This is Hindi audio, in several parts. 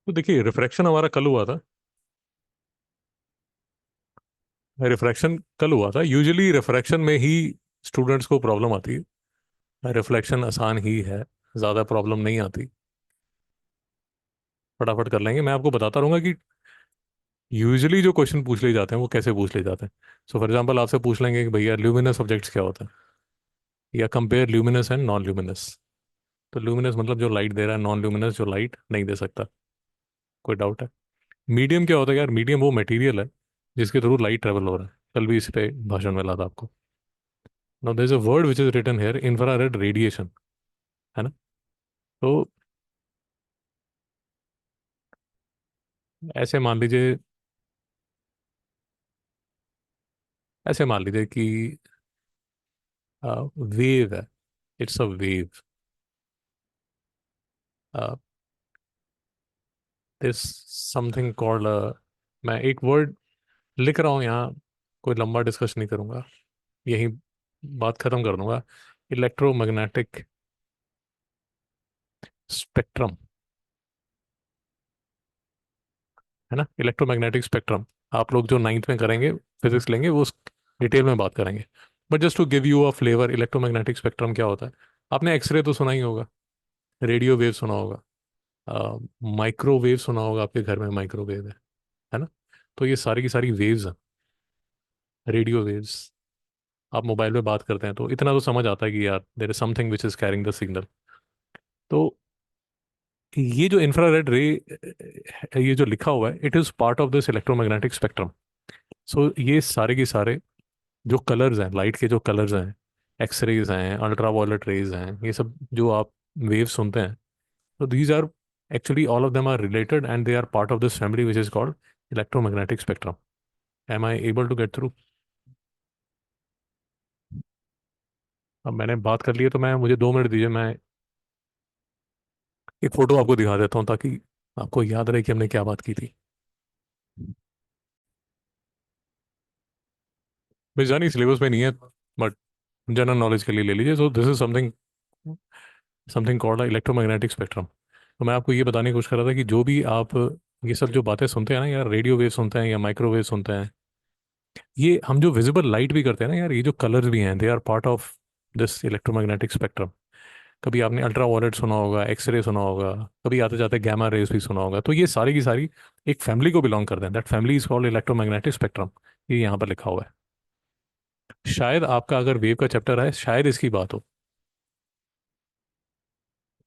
तो देखिए, रिफ्रैक्शन हमारा कल हुआ था। रिफ्रैक्शन कल हुआ था। यूजुअली रिफ्रैक्शन में ही स्टूडेंट्स को प्रॉब्लम आती है। रिफ्लेक्शन आसान ही है, ज़्यादा प्रॉब्लम नहीं आती। फटाफट कर लेंगे। मैं आपको बताता रहूंगा कि यूजुअली जो क्वेश्चन पूछ लिए जाते हैं वो कैसे पूछ लिए जाते हैं। सो फॉर एग्जांपल आपसे पूछ लेंगे कि भैया ल्यूमिनस ऑब्जेक्ट्स क्या होता है, या compare luminous and non luminous. तो ल्यूमिनस मतलब जो लाइट दे रहा है, नॉन ल्यूमिनस जो लाइट नहीं दे सकता। कोई डाउट है? मीडियम क्या होता है यार? मीडियम वो मटेरियल है जिसके थ्रू लाइट ट्रेवल हो रहा है। कल भी इस पे भाषण मिला था आपको। Now there is a word which is written here, infrared radiation, है ना? तो ऐसे मान लीजिए, ऐसे मान लीजिए कि वेव है। It's a wave. This something called, मैं एक वर्ड लिख रहा हूँ यहाँ, कोई लंबा डिस्कस नहीं करूंगा, यही बात खत्म कर दूंगा। इलेक्ट्रोमैग्नेटिक स्पेक्ट्रम, है ना? Electromagnetic spectrum. आप लोग जो नाइन्थ में करेंगे, फिजिक्स लेंगे, वो डिटेल में बात करेंगे। But just to give you a flavour, electromagnetic spectrum क्या होता है? आपने एक्सरे तो सुना ही होगा, रेडियो वेव सुना होगा, माइक्रोवेव सुना होगा, आपके घर में माइक्रोवेव है ना? तो ये सारी की सारी वेव्स हैं, रेडियो वेव्स। आप मोबाइल में बात करते हैं तो इतना तो समझ आता है कि यार there is something which is carrying the signal. तो ये जो इंफ्रारेड रे, ये जो लिखा हुआ है, it is part of this electromagnetic spectrum. So ये सारे के सारे जो कलर्स हैं, लाइट के जो कलर्स हैं, एक्सरेज हैं, अल्ट्रा वायलेट रेज हैं, ये सब जो आप वेव सुनते हैं, तो these are actually all of them are related and they are part of this family which is called electromagnetic spectrum. Am I able to get through? अब मैंने बात कर ली है तो मैं, मुझे 2 मिनट दीजिए, मैं एक फोटो आपको दिखा देता हूँ ताकि आपको याद रहे कि हमने क्या बात की थी। मैं जानी सिलेबस में नहीं है, बट जनरल नॉलेज के लिए ले लीजिए। So this is something, something called electromagnetic spectrum. तो मैं आपको ये बताने की कोशिश कर रहा था कि जो भी आप ये सब जो बातें सुनते हैं ना यार, रेडियो वेव सुनते हैं या माइक्रोवेव सुनते हैं, ये हम जो विजिबल लाइट भी करते हैं ना यार, ये जो कलर्स भी हैं, they are part of this electromagnetic spectrum. कभी आपने अल्ट्रा वायलेट सुना होगा, एक्सरे सुना होगा, कभी आते जाते गैमा रेज भी सुना होगा। तो ये सारी की सारी एक फैमिली को बिलोंग करते हैं। That family is called electromagnetic spectrum. ये यहाँ पर लिखा हुआ है। शायद आपका अगर वेव का चैप्टर है, शायद इसकी बात हो।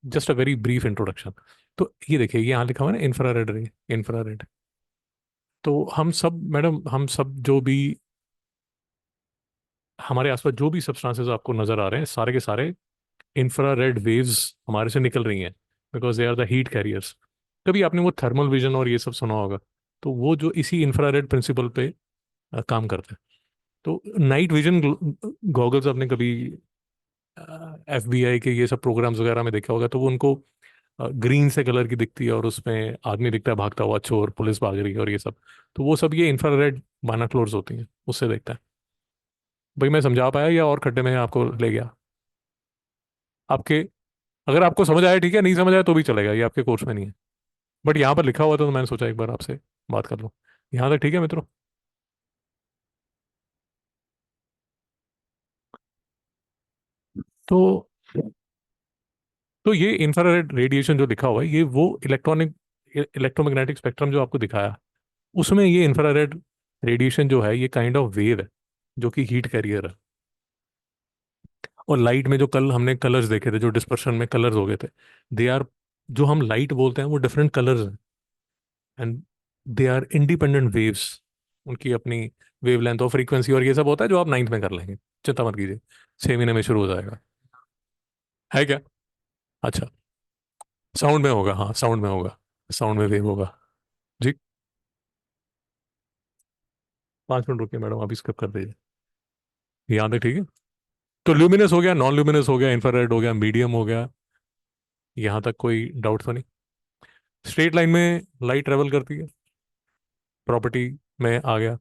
Just a very brief introduction. तो ये देखिए, ये यहाँ लिखा हुआ है ना, इंफ्रारेड रे, इंफ्रारेड। तो हम सब मैडम, हम सब जो भी हमारे आसपास जो भी सब्सटेंसेस आपको नजर आ रहे हैं, सारे के सारे इंफ्रारेड वेव्स हमारे से निकल रही हैं, because they are the heat carriers. कभी आपने वो थर्मल विजन और ये सब सुना होगा, तो वो जो इसी इंफ्रारेड प्रिंसिपल पे काम करते हैं। तो नाइट विजन गॉगल्स आपने कभी FBI के ये सब प्रोग्राम्स वगैरह में देखा होगा, तो वो उनको ग्रीन से कलर की दिखती है और उसमें आदमी दिखता है भागता हुआ, चोर पुलिस भाग रही है और ये सब। तो वो सब ये इंफ्रारेड बायनोक्यूलर्स होती हैं, उससे देखता है। भाई मैं समझा पाया या और खड्डे में आपको ले गया आपके? अगर आपको समझ आया ठीक है, नहीं समझ आया तो भी चलेगा, ये आपके कोर्स में नहीं है। बट यहाँ पर लिखा हुआ था तो मैंने सोचा एक बार आपसे बात कर लूँ। यहाँ तक ठीक है मित्रों? तो तो ये इंफ्रारेड रेडिएशन जो लिखा हुआ है, ये वो इलेक्ट्रॉनिक इलेक्ट्रोमैग्नेटिक स्पेक्ट्रम जो आपको दिखाया, उसमें ये इंफ्रारेड रेडिएशन जो है, ये काइंड ऑफ वेव है जो कि हीट कैरियर है। और लाइट में जो कल हमने कलर्स देखे थे, जो डिस्पर्शन में कलर्स हो गए थे, दे आर, जो हम लाइट बोलते हैं वो डिफरेंट कलर्स हैं, and they are independent waves. उनकी अपनी वेवलेंथ और फ्रीक्वेंसी और ये सब होता है, जो आप नाइन्थ में कर लेंगे। चिंता मत कीजिए, 6 महीने में शुरू हो जाएगा। है क्या? अच्छा, साउंड में होगा, हाँ साउंड में होगा, साउंड में वेव होगा। जी, 5 मिनट रुकिए मैडम, अभी स्किप कर दीजिए। यहाँ तक ठीक है? तो ल्यूमिनस हो गया, नॉन ल्यूमिनस हो गया, इंफ्रारेड हो गया, मीडियम हो गया। यहाँ तक कोई डाउट तो नहीं? स्ट्रेट लाइन में लाइट ट्रेवल करती है, प्रॉपर्टी में आ गया।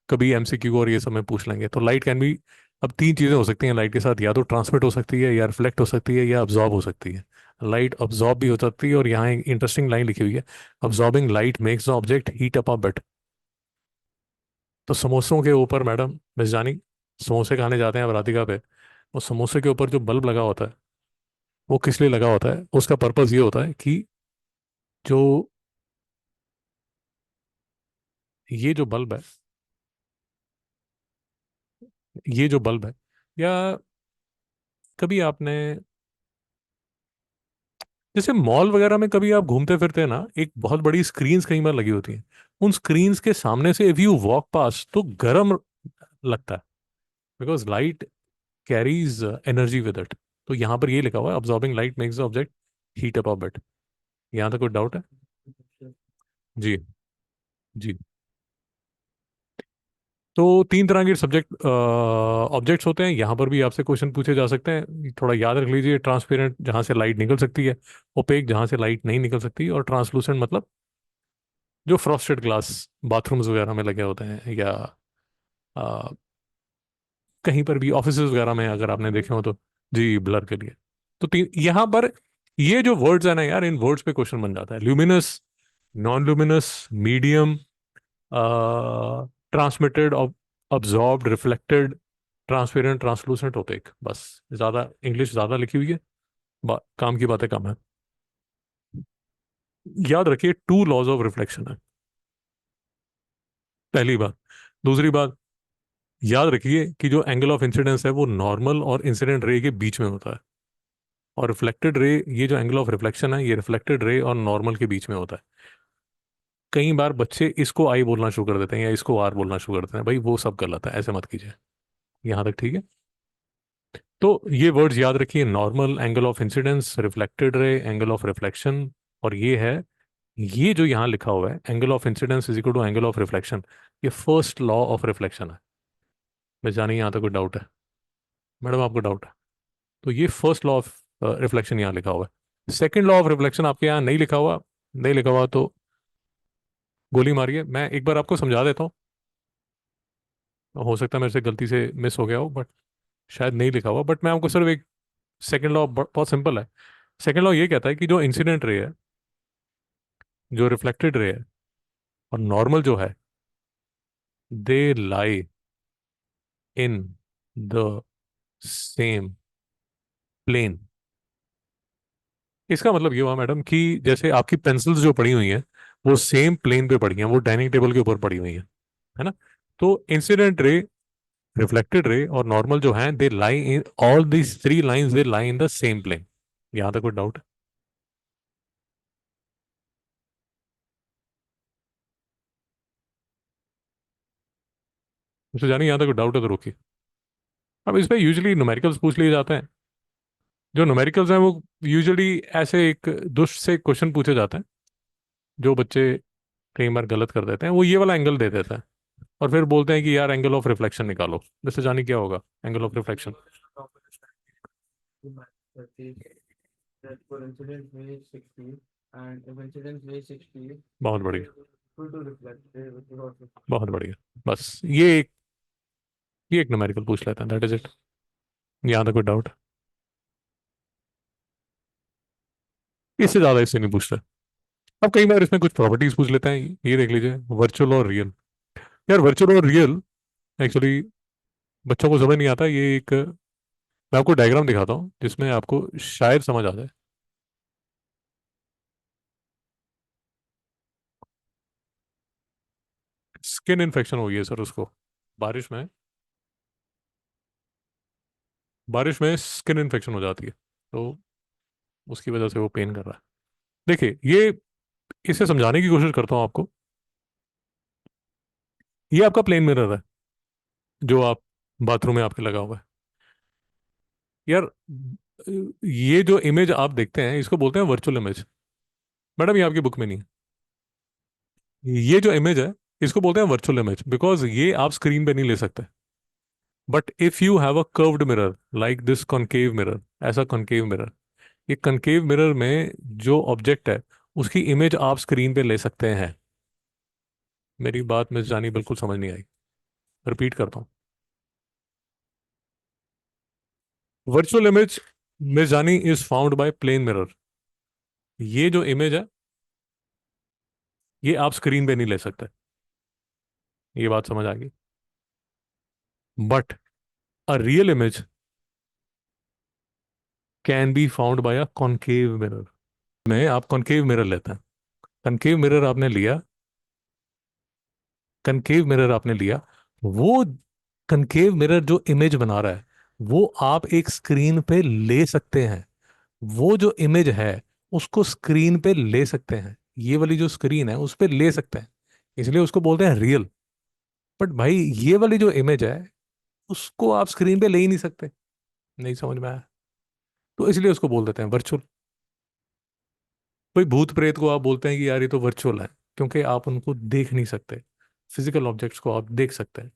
कभी MCQ और ये सब में पूछ लेंगे। तो लाइट कैन बी, अब 3 चीज़ें हो सकती हैं लाइट के साथ, या तो ट्रांसमिट हो सकती है, या रिफ्लेक्ट हो सकती है, या अब्जॉर्ब हो सकती है। लाइट ऑब्जॉर्ब भी हो सकती है, और यहाँ एक इंटरेस्टिंग लाइन लिखी हुई है, absorbing light makes the object heat up a bit. तो समोसों के ऊपर मैडम मिस जानी, समोसे खाने जाते हैं आप राधिका पे, वो समोसे के ऊपर जो बल्ब लगा होता है, वो किस लिए लगा होता है? उसका पर्पस ये होता है कि जो ये जो बल्ब है, ये जो बल्ब है, या कभी आपने, जैसे मॉल वगैरह में कभी आप घूमते फिरते हैं ना, एक बहुत बड़ी स्क्रीन्स कई बार लगी होती हैं, उन स्क्रीन्स के सामने से इफ यू वॉक पास तो गर्म लगता है, because light carries energy with it. तो यहाँ पर ये लिखा हुआ है, absorbing light makes the object heat up a bit. यहाँ तक कोई डाउट है? जी। जी। तो तीन तरह के सब्जेक्ट ऑब्जेक्ट्स होते हैं, यहाँ पर भी आपसे क्वेश्चन पूछे जा सकते हैं, थोड़ा याद रख लीजिए। ट्रांसपेरेंट, जहाँ से लाइट निकल सकती है, ओपेक, जहाँ से लाइट नहीं निकल सकती, और ट्रांसलूसेंट मतलब जो फ्रॉस्टेड ग्लास बाथरूम्स वगैरह में लगे होते हैं, या अ, कहीं पर भी ऑफिस वगैरह में अगर आपने देखे हो तो। जी, ब्लर के लिए। तो तीन यहाँ पर, ये जो वर्ड्स है ना यार, इन वर्ड्स पे क्वेश्चन बन जाता है। Luminous, non luminous, medium, transmitted, absorbed, reflected, transparent, translucent, opaque. बस, ज़्यादा इंग्लिश ज़्यादा लिखी हुई है, काम की बातें कम है। याद रखिए, टू लॉज ऑफ रिफ्लेक्शन है, पहली बात। दूसरी बात, याद रखिए कि जो एंगल ऑफ इंसिडेंस है वो नॉर्मल और इंसिडेंट रे के बीच में होता है, और रिफ्लेक्टेड रे, ये जो एंगल ऑफ रिफ्लेक्शन है, ये रिफ्लेक्टेड रे और नॉर्मल के बीच में होता है। कई बार बच्चे इसको आई बोलना शुरू कर देते हैं या इसको आर बोलना शुरू कर देते हैं, भाई वो सब गलत है, ऐसे मत कीजिए। यहाँ तक ठीक है? तो ये वर्ड्स याद रखिए, normal, angle of incidence, reflected ray, angle of reflection. और ये है, ये जो यहाँ लिखा हुआ है, angle of incidence is equal to angle of reflection, ये फर्स्ट लॉ ऑफ रिफ्लेक्शन है। मैं जानिए, यहाँ तक कोई डाउट है? मैडम आपको डाउट है? तो ये फर्स्ट लॉ ऑफ रिफ्लेक्शन यहाँ लिखा हुआ है। सेकंड लॉ ऑफ रिफ्लेक्शन आपके यहाँ नहीं लिखा हुआ, नहीं लिखा हुआ तो गोली मारिए। मैं एक बार आपको समझा देता हूँ, हो सकता है मेरे से गलती से मिस हो गया हो, बट शायद नहीं लिखा हुआ, बट मैं आपको सिर्फ एक, सेकंड लॉ बहुत सिंपल है। सेकंड लॉ ये कहता है कि जो इंसिडेंट रे है, जो रिफ्लेक्टेड रे है, और नॉर्मल जो है, they lie in the same plane. इसका मतलब ये हुआ मैडम कि जैसे आपकी पेंसिल्स जो पड़ी हुई हैं, वो सेम प्लेन पे पड़ी हैं, वो डाइनिंग टेबल के ऊपर पड़ी हुई हैं, है ना? तो इंसिडेंट रे, रिफ्लेक्टेड रे और नॉर्मल जो है, they lie in, all these three lines they lie in the same plane. यहाँ तक कोई डाउट है? मुझे जानिए, यहाँ तक कोई डाउट है तो रोकिए। अब इसमें यूजुअली न्यूमेरिकल्स पूछ लिए जाते हैं। जो न्यूमेरिकल्स हैं वो यूजुअली ऐसे एक दुष्ट से क्वेश्चन पूछे जाते हैं, जो बच्चे कई बार गलत कर देते हैं। वो ये वाला एंगल दे देता है, और फिर बोलते हैं कि यार एंगल ऑफ रिफ्लेक्शन निकालो। वैसे जानी क्या होगा एंगल ऑफ रिफ्लेक्शन? बहुत बढ़िया, बहुत बढ़िया। बस ये एक न्यूमेरिकल पूछ लेते हैं, दैट इज इट। यहाँ तक कोई डाउट? इससे ज्यादा इससे नहीं पूछते। अब कई बार इसमें कुछ प्रॉपर्टीज पूछ लेते हैं, ये देख लीजिए, वर्चुअल और रियल। यार वर्चुअल और रियल एक्चुअली बच्चों को समझ नहीं आता। ये एक, मैं आपको डायग्राम दिखाता हूँ जिसमें आपको शायद समझ आ जाए। स्किन इन्फेक्शन हो गई है सर उसको, बारिश में। बारिश में स्किन इन्फेक्शन हो जाती है, तो उसकी वजह से वो पेन कर रहा है। देखिए, ये इसे समझाने की कोशिश करता हूँ आपको। ये आपका प्लेन मिरर है, जो आप बाथरूम में आपके लगा हुआ है। यार, ये जो इमेज आप देखते हैं इसको बोलते हैं वर्चुअल इमेज। मैडम ये आपकी बुक में नहीं है। ये जो इमेज है, इसको बोलते हैं वर्चुअल इमेज, बिकॉज ये आप स्क्रीन पे नहीं ले सकते। But if you have a curved mirror like this concave mirror, ऐसा कॉनकेव मिरर, ये कॉनकेव मिरर में जो ऑब्जेक्ट है, उसकी इमेज आप स्क्रीन पे ले सकते हैं। मेरी बात मिस जानी बिल्कुल समझ नहीं आई, रिपीट करता हूँ। वर्चुअल इमेज, मिस जानी, is found by plane mirror. ये जो इमेज है, ये आप स्क्रीन पे नहीं ले सकते। ये बात समझ आ गई? But a real image can be found by a concave mirror. में आप कॉनकेव मिरर लेते हैं। कनकेव मिरर आपने लिया, कनकेव मिरर आपने लिया, वो कनकेव मिरर जो इमेज बना रहा है, वो आप एक स्क्रीन पे ले सकते हैं। वो जो इमेज है, उसको स्क्रीन पे ले सकते हैं। ये वाली जो स्क्रीन है उस पे ले सकते हैं, इसलिए उसको बोलते हैं रियल। बट भाई, ये वाली जो इमेज है, उसको आप स्क्रीन पे ले ही नहीं सकते। नहीं समझ में आया? तो इसलिए उसको बोल देते हैं वर्चुअल। कोई भूत प्रेत को आप बोलते हैं कि यार ये तो वर्चुअल है, क्योंकि आप उनको देख नहीं सकते। फिजिकल ऑब्जेक्ट्स को आप देख सकते हैं।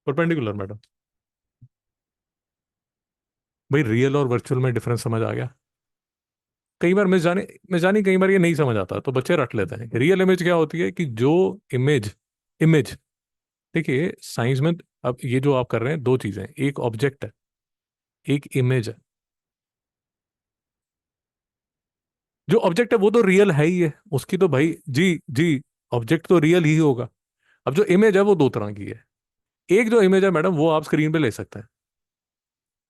Perpendicular madam. भाई, रियल और वर्चुअल में डिफरेंस समझ आ गया? कई बार मिस जानी कई बार ये नहीं समझ आता तो बच्चे रट लेते हैं। रियल इमेज क्या होती है कि जो इमेज इमेज देखिए, साइंस में अब ये जो आप कर रहे हैं, दो चीजें हैं, एक ऑब्जेक्ट है, एक इमेज है। जो ऑब्जेक्ट है वो तो रियल है ही है, उसकी तो भाई जी जी, ऑब्जेक्ट तो रियल ही होगा। अब जो इमेज है वो दो तरह की है। एक जो इमेज है मैडम, वो आप स्क्रीन पे ले सकते हैं,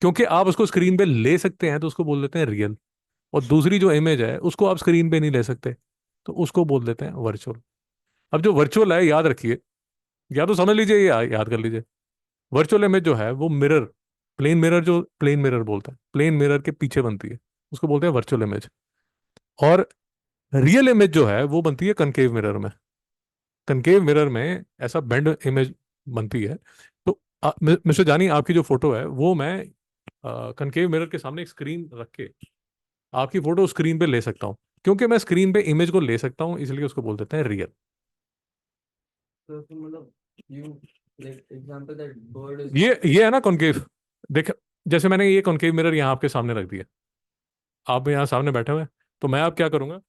क्योंकि आप उसको स्क्रीन पे ले सकते हैं तो उसको बोल देते हैं रियल। और दूसरी जो इमेज है उसको आप स्क्रीन पे नहीं ले सकते, तो उसको बोल देते हैं वर्चुअल। अब जो वर्चुअल है, याद रखिए, या तो समझ लीजिए या याद कर लीजिए। वर्चुअल इमेज जो है वो मिरर, प्लेन मिरर, जो प्लेन मिरर बोलते हैं, प्लेन मिरर के पीछे बनती है, उसको बोलते हैं वर्चुअल इमेज। और रियल इमेज जो है वो बनती है कनकेव मिरर में। कनकेव मिरर में ऐसा बेंड इमेज बनती है। तो मिस्टर जानी, आपकी जो फोटो है वो मैं कनकेव मिरर के सामने एक स्क्रीन रख के आपकी फोटो स्क्रीन पे ले सकता हूँ। क्योंकि मैं स्क्रीन पे इमेज को ले सकता हूँ, इसलिए उसको बोल देते हैं रियल। तो फिर मतलब you like example that bird is ये है ना कॉनकेव। देख, जैसे मैंने ये कॉनकेव मिरर यहाँ आपके सामने रख दिया, आप यहाँ सामने बैठे हुए हैं, तो मैं अब क्या करूंगा,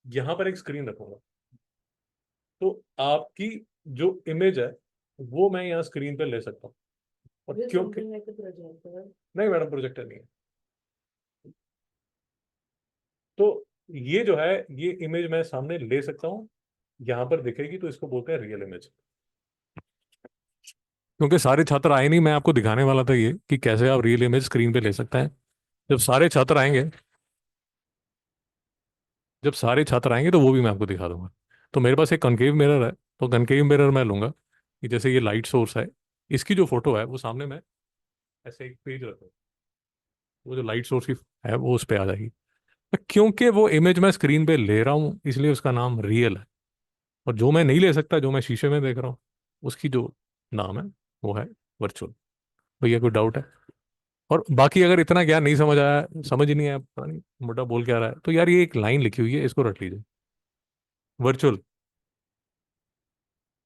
यहाँ पर एक स्क्रीन रखूंगा। तो आपकी जो इमेज है वो मैं यहाँ स्क्रीन पे ले सकता हूँ। और this is क्योंकि something like a projector. नहीं मैडम, प्रोजेक्टर नहीं है। तो ये जो है, ये इमेज मैं सामने ले सकता हूँ, यहाँ पर दिखेगी, तो इसको बोलते हैं रियल इमेज। क्योंकि सारे छात्र आए नहीं, मैं आपको दिखाने वाला था ये कि कैसे आप रियल इमेज स्क्रीन पे ले सकते हैं। जब सारे छात्र आएंगे, जब सारे छात्र आएंगे तो वो भी मैं आपको दिखा दूंगा। तो मेरे पास एक कनकेव मिरर है, तो कनकेव मिरर मैं लूंगा कि जैसे ये लाइट सोर्स है, इसकी जो फोटो है वो सामने मैं ऐसे एक पेज रखूँ, वो जो लाइट सोर्स की है वो उस पर आ जाएगी। तो क्योंकि वो इमेज मैं स्क्रीन पे ले रहा हूँ, इसलिए उसका नाम रियल है। और जो मैं नहीं ले सकता, जो मैं शीशे में देख रहा हूँ, उसकी जो नाम है वो है वर्चुअल। भैया कोई डाउट है? और बाकी अगर इतना ज्ञान नहीं समझ आया, समझ ही नहीं आया, पता नहीं मोटा बोल क्या रहा है, तो यार ये एक लाइन लिखी हुई है, इसको रख लीजिए। Virtual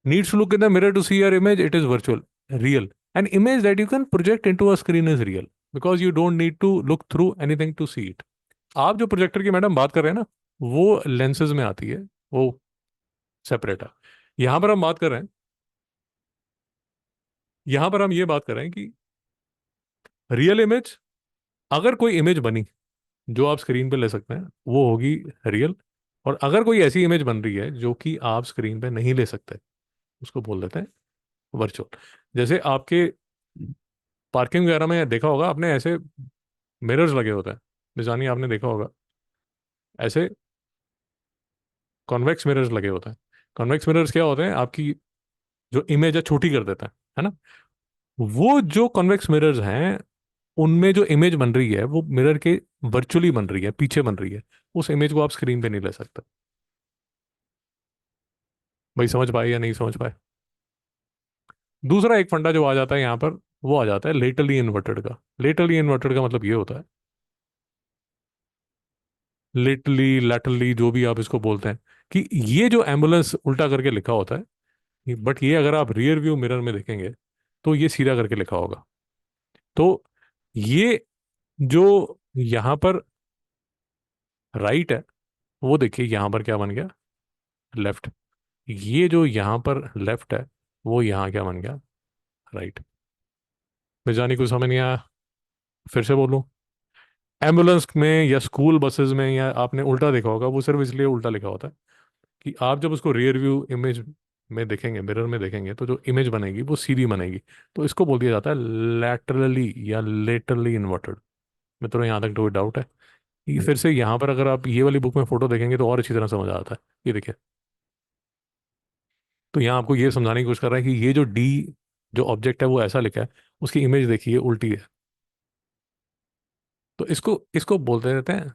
needs to look in the mirror to see your image, it is virtual. Real, an image that you can project into a screen is real, because you don't need to look through anything to see it. आप जो प्रोजेक्टर की मैडम बात कर रहे हैं ना, वो लेंसेज में आती है, वो सेपरेट है। यहां पर हम बात कर रहे हैं, यहां पर हम ये बात कर रहे हैं कि रियल इमेज, अगर कोई इमेज बनी जो आप स्क्रीन पे ले सकते हैं, वो होगी रियल। और अगर कोई ऐसी इमेज बन रही है जो कि आप स्क्रीन पे नहीं ले सकते, उसको बोल देते हैं वर्चुअल। जैसे आपके पार्किंग वगैरह में देखा होगा आपने, ऐसे मिरर्स लगे होते हैं, निशानी आपने देखा होगा, ऐसे कॉन्वेक्स मिरर्स लगे होते हैं। कॉन्वेक्स मिरर्स क्या होते हैं, आपकी जो इमेज है छोटी कर देता है ना। वो जो कॉन्वेक्स मिरर्स हैं, उनमें जो इमेज बन रही है वो मिरर के वर्चुअली बन रही है, पीछे बन रही है। उस इमेज को आप स्क्रीन पे नहीं ले सकते। भाई समझ पाए या नहीं समझ पाए? दूसरा एक फंडा जो आ जाता है यहाँ पर, वो आ जाता है लेटरली इन्वर्टेड का। लेटरली इन्वर्टेड का मतलब ये होता है, लेटरली लैटरली जो भी आप इसको बोलते हैं, कि ये जो एम्बुलेंस उल्टा करके लिखा होता है, बट ये अगर आप रियर व्यू मिरर में देखेंगे तो ये सीधा करके लिखा होगा। तो ये जो यहाँ पर राइट है, वो देखिए यहाँ पर क्या बन गया, लेफ्ट। ये जो यहाँ पर लेफ्ट है, वो यहाँ क्या बन गया, राइट। मिर्जानी कुछ समझ नहीं आया? फिर से बोलूं, एम्बुलेंस में या स्कूल बसेस में, या आपने उल्टा देखा होगा, वो सिर्फ इसलिए उल्टा लिखा होता है कि आप जब उसको रियर व्यू इमेज में देखेंगे, मिरर में देखेंगे, तो जो इमेज बनेगी वो सीधी बनेगी। तो इसको बोल दिया जाता है लैटरली या लेटरली इन्वर्टेड। मित्रों, यहाँ तक कोई डाउट है? ये फिर से यहाँ पर अगर आप ये वाली बुक में फोटो देखेंगे तो और अच्छी तरह समझ आता है। ये देखिए, तो यहाँ आपको ये समझाने की कोशिश कर रहा है कि ये जो डी, जो ऑब्जेक्ट है वो ऐसा लिखा है, उसकी इमेज देखिए उल्टी है। तो इसको इसको बोलते रहते हैं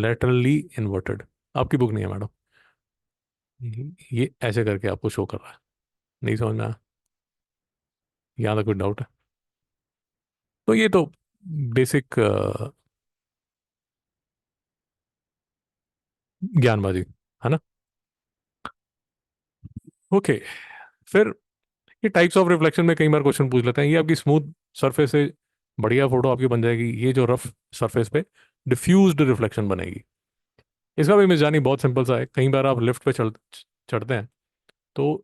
लेटरली इन्वर्टेड। आपकी बुक नहीं है मैडम, ये ऐसे करके आपको शो कर रहा है। नहीं समझ में आया? यहाँ तक कोई डाउट है? तो ये तो बेसिक ज्ञानबाजी है ना। ओके, फिर ये टाइप्स ऑफ रिफ्लेक्शन में कई बार क्वेश्चन पूछ लेते हैं। ये आपकी स्मूथ सरफेस से बढ़िया फोटो आपकी बन जाएगी, ये जो रफ सरफेस पे डिफ्यूज्ड रिफ्लेक्शन बनेगी। इसका भी मिजानी बहुत सिंपल सा है। कई बार आप लिफ्ट पे चढ़ते हैं, तो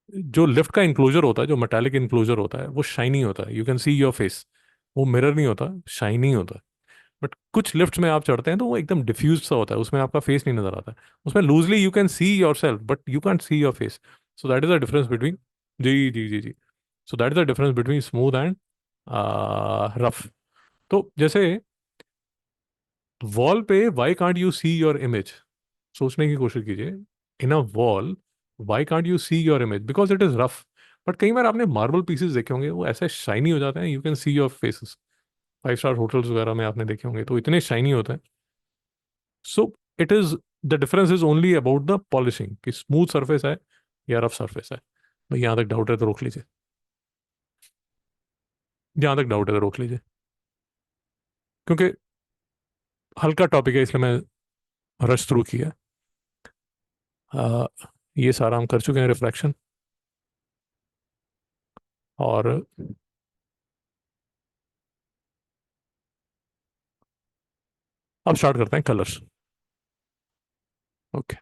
जो लिफ्ट का इंक्लोजर होता है, जो मेटालिक इंक्लोजर होता है, वो शाइनी होता है, you can see your face. वो मिरर नहीं होता, शाइनी होता है। बट कुछ लिफ्ट्स में आप चढ़ते हैं तो वो एकदम डिफ्यूज सा होता है, उसमें आपका फेस नहीं नजर आता है। उसमें loosely you can see yourself but you can't see your face. So that is the difference between, जी जी जी जी, so that is the difference between smooth and rough. तो जैसे वॉल पे why can't you see your image, सोचने की कोशिश कीजिए। In a wall, why can't you see your image? Because it is rough. But कई बार आपने मार्बल पीसेस देखे होंगे, वो ऐसे शाइनी हो जाते हैं, you can see your faces. 5 star hotels वगैरह में आपने देखे होंगे, तो इतने शाइनी होते हैं। So it is, the difference is only about the polishing, कि स्मूथ सरफेस है या रफ सरफेस है। भाई यहाँ तक डाउट है तो रोक लीजिए, जहाँ तक डाउट है तो रोक लीजिए, क्योंकि हल्का टॉपिक है इसलिए मैं रश थ्रू किया। आ, ये सारा हम कर चुके हैं रिफ्लेक्शन, और अब स्टार्ट करते हैं कलर्स। ओके।